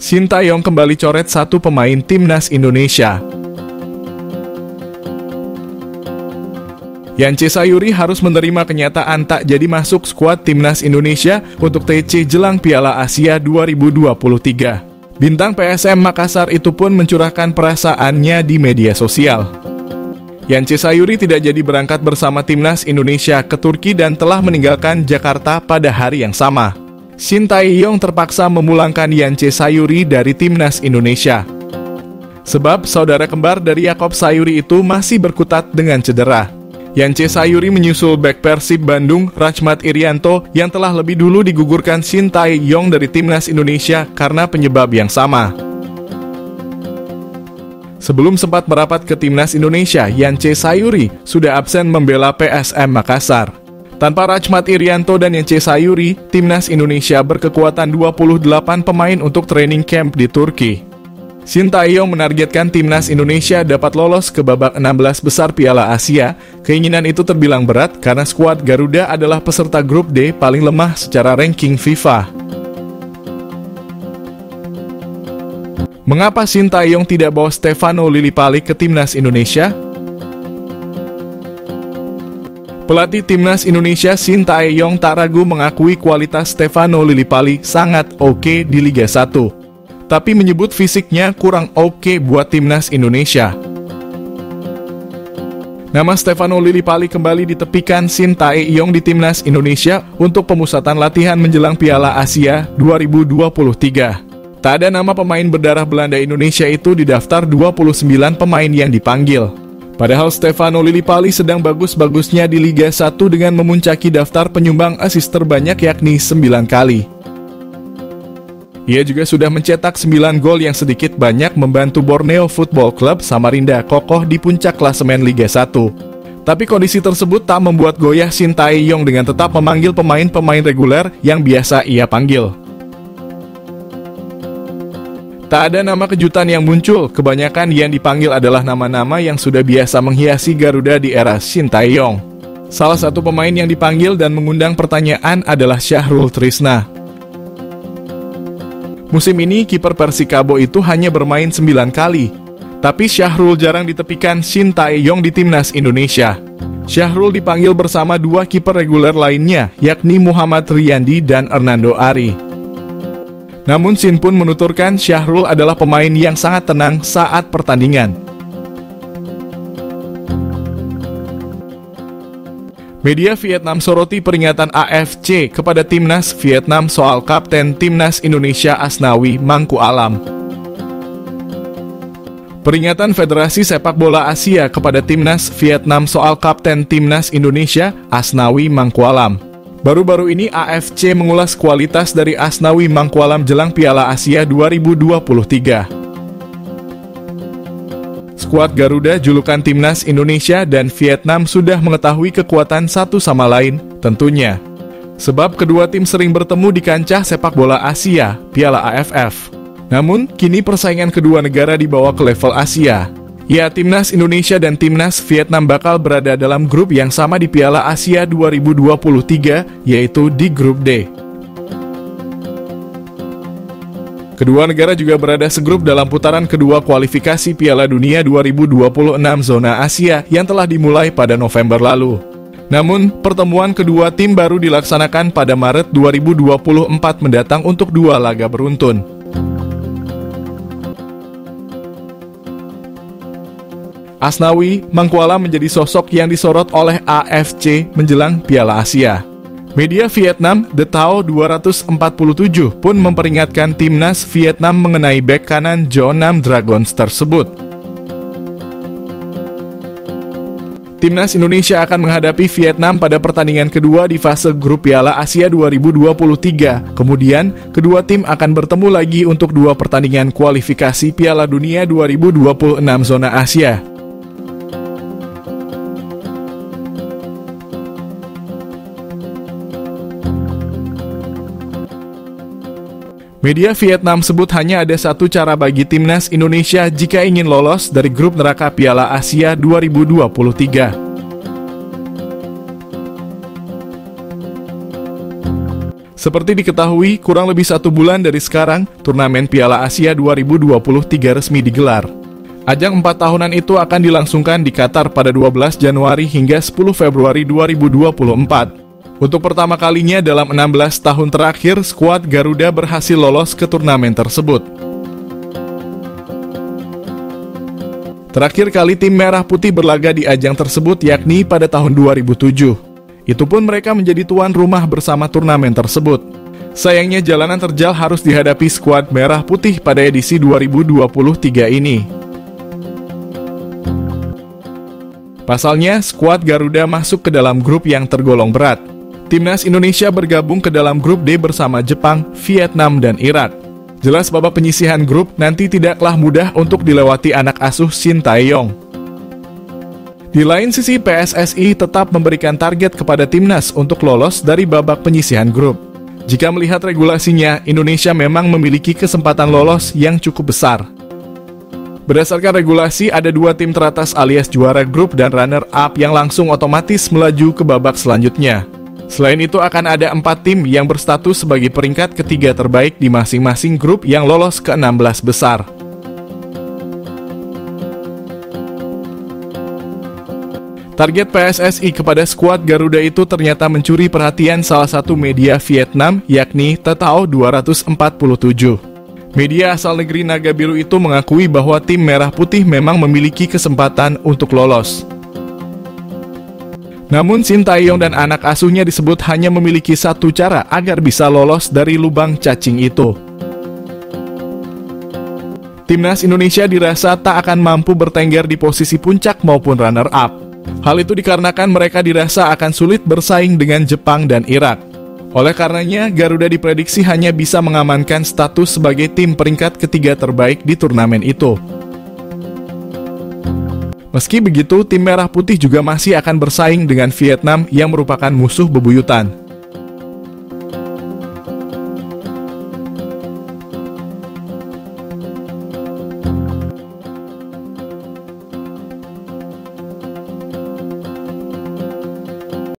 Sintayong kembali coret satu pemain timnas Indonesia. Yance Sayuri harus menerima kenyataan tak jadi masuk skuad timnas Indonesia untuk TC jelang Piala Asia 2023. Bintang PSM Makassar itu pun mencurahkan perasaannya di media sosial. Yance Sayuri tidak jadi berangkat bersama timnas Indonesia ke Turki dan telah meninggalkan Jakarta pada hari yang sama. Sintayong terpaksa memulangkan Yance Sayuri dari timnas Indonesia. Sebab saudara kembar dari Yaakob Sayuri itu masih berkutat dengan cedera. Yance Sayuri menyusul bek Persib Bandung, Rachmat Irianto, yang telah lebih dulu digugurkan Sintayong dari timnas Indonesia karena penyebab yang sama. Sebelum sempat merapat ke timnas Indonesia, Yance Sayuri sudah absen membela PSM Makassar. Tanpa Rachmat Irianto dan Yance Sayuri, timnas Indonesia berkekuatan 28 pemain untuk training camp di Turki. Sintayong menargetkan timnas Indonesia dapat lolos ke babak 16 besar Piala Asia. Keinginan itu terbilang berat karena skuad Garuda adalah peserta grup D paling lemah secara ranking FIFA. Mengapa Sintayong tidak bawa Stefano Lillipali ke timnas Indonesia? Pelatih timnas Indonesia Sintayong tak ragu mengakui kualitas Stefano Lillipali sangat oke di Liga 1. Tapi menyebut fisiknya kurang oke buat timnas Indonesia. Nama Stefano Lillipali kembali ditepikan Sintayong di timnas Indonesia untuk pemusatan latihan menjelang Piala Asia 2023. Tak ada nama pemain berdarah Belanda Indonesia itu di daftar 29 pemain yang dipanggil. Padahal Stefano Lillipali sedang bagus-bagusnya di Liga 1 dengan memuncaki daftar penyumbang assist terbanyak yakni 9 kali. Ia juga sudah mencetak 9 gol yang sedikit banyak membantu Borneo Football Club Samarinda kokoh di puncak klasemen Liga 1. Tapi kondisi tersebut tak membuat goyah Sintayong dengan tetap memanggil pemain-pemain reguler yang biasa ia panggil. Tak ada nama kejutan yang muncul, kebanyakan yang dipanggil adalah nama-nama yang sudah biasa menghiasi Garuda di era Sintayong. Salah satu pemain yang dipanggil dan mengundang pertanyaan adalah Syahrul Trisna. Musim ini, kiper Persikabo itu hanya bermain 9 kali. Tapi Syahrul jarang ditepikan Sintayong di timnas Indonesia. Syahrul dipanggil bersama 2 kiper reguler lainnya, yakni Muhammad Riyandi dan Hernando Ari. Namun Sin pun menuturkan Syahrul adalah pemain yang sangat tenang saat pertandingan. Media Vietnam soroti peringatan AFC kepada timnas Vietnam soal kapten timnas Indonesia Asnawi Mangku Alam. Peringatan Federasi Sepak Bola Asia kepada timnas Vietnam soal kapten timnas Indonesia Asnawi Mangku Alam. Baru-baru ini AFC mengulas kualitas dari Asnawi Mangku Alam jelang Piala Asia 2023. Skuad Garuda julukan timnas Indonesia dan Vietnam sudah mengetahui kekuatan satu sama lain, tentunya. Sebab kedua tim sering bertemu di kancah sepak bola Asia, Piala AFF. Namun, kini persaingan kedua negara dibawa ke level Asia. Ya, timnas Indonesia dan timnas Vietnam bakal berada dalam grup yang sama di Piala Asia 2023, yaitu di grup D. Kedua negara juga berada segrup dalam putaran kedua kualifikasi Piala Dunia 2026 zona Asia yang telah dimulai pada November lalu. Namun, pertemuan kedua tim baru dilaksanakan pada Maret 2024 mendatang untuk 2 laga beruntun. Asnawi Mangku Alam menjadi sosok yang disorot oleh AFC menjelang Piala Asia. Media Vietnam, The Tao 247 pun memperingatkan timnas Vietnam mengenai bek kanan Jeonnam Dragons tersebut. Timnas Indonesia akan menghadapi Vietnam pada pertandingan kedua di fase grup Piala Asia 2023. Kemudian, kedua tim akan bertemu lagi untuk 2 pertandingan kualifikasi Piala Dunia 2026 zona Asia. Media Vietnam sebut hanya ada satu cara bagi timnas Indonesia jika ingin lolos dari grup neraka Piala Asia 2023. Seperti diketahui, kurang lebih 1 bulan dari sekarang, turnamen Piala Asia 2023 resmi digelar. Ajang 4 tahunan itu akan dilangsungkan di Qatar pada 12 Januari hingga 10 Februari 2024. Untuk pertama kalinya dalam 16 tahun terakhir, skuad Garuda berhasil lolos ke turnamen tersebut. Terakhir kali tim Merah Putih berlaga di ajang tersebut yakni pada tahun 2007. Itu pun mereka menjadi tuan rumah bersama turnamen tersebut. Sayangnya jalanan terjal harus dihadapi skuad Merah Putih pada edisi 2023 ini. Pasalnya, skuad Garuda masuk ke dalam grup yang tergolong berat. Timnas Indonesia bergabung ke dalam grup D bersama Jepang, Vietnam, dan Irak. Jelas babak penyisihan grup nanti tidaklah mudah untuk dilewati anak asuh Shin Tae-yong. Di lain sisi, PSSI tetap memberikan target kepada timnas untuk lolos dari babak penyisihan grup. Jika melihat regulasinya, Indonesia memang memiliki kesempatan lolos yang cukup besar. Berdasarkan regulasi, ada 2 tim teratas alias juara grup dan runner-up yang langsung otomatis melaju ke babak selanjutnya. Selain itu, akan ada 4 tim yang berstatus sebagai peringkat ketiga terbaik di masing-masing grup yang lolos ke 16 besar. Target PSSI kepada skuad Garuda itu ternyata mencuri perhatian salah satu media Vietnam, yakni Tetao 247. Media asal negeri Naga Biru itu mengakui bahwa tim Merah Putih memang memiliki kesempatan untuk lolos. Namun Shin Tae-yong dan anak asuhnya disebut hanya memiliki satu cara agar bisa lolos dari lubang cacing itu. Timnas Indonesia dirasa tak akan mampu bertengger di posisi puncak maupun runner-up. Hal itu dikarenakan mereka dirasa akan sulit bersaing dengan Jepang dan Irak. Oleh karenanya, Garuda diprediksi hanya bisa mengamankan status sebagai tim peringkat ketiga terbaik di turnamen itu. Meski begitu, tim Merah Putih juga masih akan bersaing dengan Vietnam yang merupakan musuh bebuyutan.